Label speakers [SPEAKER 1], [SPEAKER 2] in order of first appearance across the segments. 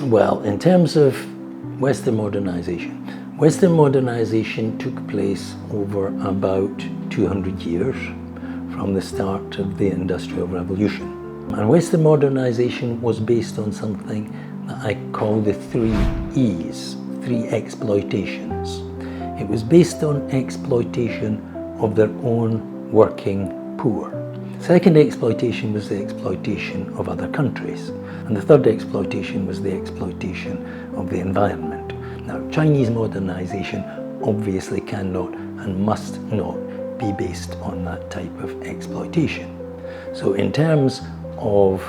[SPEAKER 1] Well, in terms of Western modernization took place over about 200 years from the start of the Industrial Revolution. And Western modernization was based on something that I call the 3 E's, 3 exploitations. It was based on exploitation of their own working poor. Second exploitation was the exploitation of other countries. And the third exploitation was the exploitation of the environment. Now, Chinese modernization obviously cannot and must not be based on that type of exploitation. So in terms of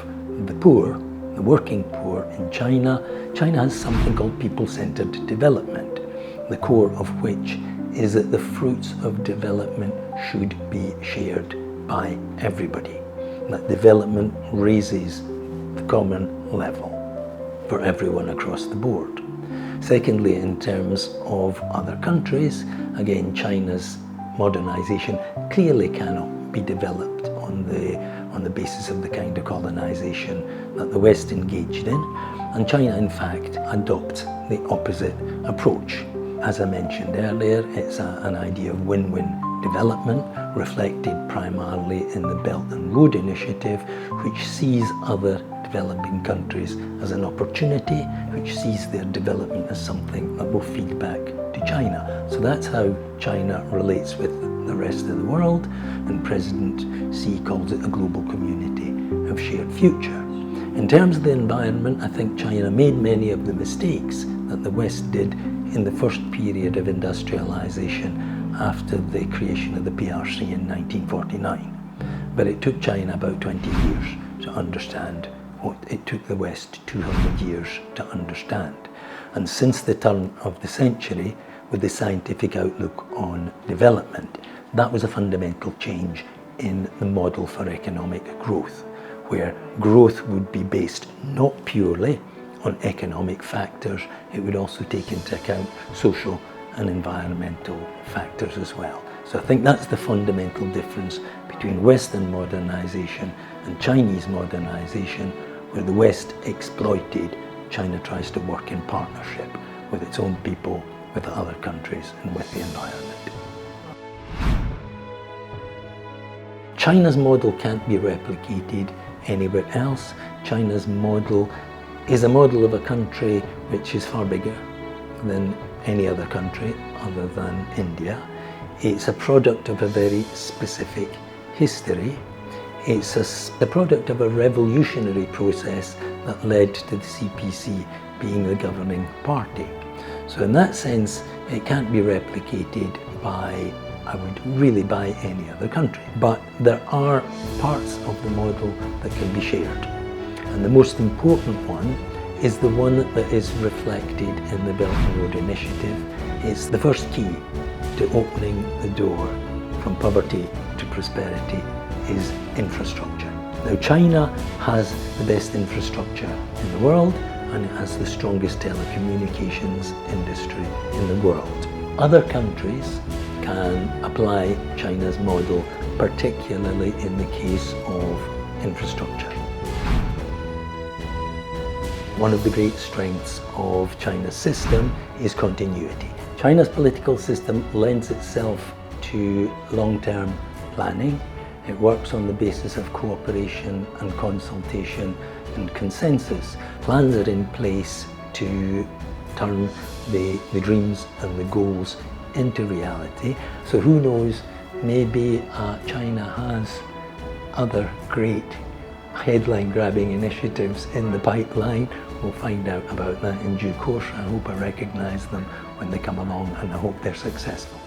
[SPEAKER 1] the poor, the working poor in China, China has something called people-centered development, the core of which is that the fruits of development should be shared by everybody. That development raises the common level for everyone across the board. Secondly, in terms of other countries, again, China's modernization clearly cannot be developed on the basis of the kind of colonization that the West engaged in, and China in fact adopts the opposite approach. As I mentioned earlier, it's an idea of win-win development, reflected primarily in the Belt and Road Initiative, which sees other developing countries as an opportunity, which sees their development as something that will feed back to China. So that's how China relates with the rest of the world, and President Xi calls it a global community of shared future. In terms of the environment, I think China made many of the mistakes that the West did in the first period of industrialization after the creation of the PRC in 1949. But it took China about 20 years to understand what it took the West 200 years to understand. And since the turn of the century, with the scientific outlook on development, that was a fundamental change in the model for economic growth, where growth would be based not purely on economic factors, it would also take into account social and environmental factors as well. So I think that's the fundamental difference between Western modernization and Chinese modernization, where the West exploited, China tries to work in partnership with its own people, with other countries, and with the environment. China's model can't be replicated anywhere else. China's model is a model of a country which is far bigger than any other country other than India. It's a product of a very specific history. It's the product of a revolutionary process that led to the CPC being the governing party. So in that sense, it can't be replicated by any other country. But there are parts of the model that can be shared. And the most important one is the one that is reflected in the Belt and Road Initiative. It's the first key to opening the door from poverty to prosperity is infrastructure. Now, China has the best infrastructure in the world, and it has the strongest telecommunications industry in the world. Other countries can apply China's model, particularly in the case of infrastructure. One of the great strengths of China's system is continuity. China's political system lends itself to long-term planning. It works on the basis of cooperation and consultation and consensus. Plans are in place to turn the dreams and the goals into reality. So who knows, maybe China has other great headline-grabbing initiatives in the pipeline. We'll find out about that in due course. I hope I recognize them when they come along, and I hope they're successful.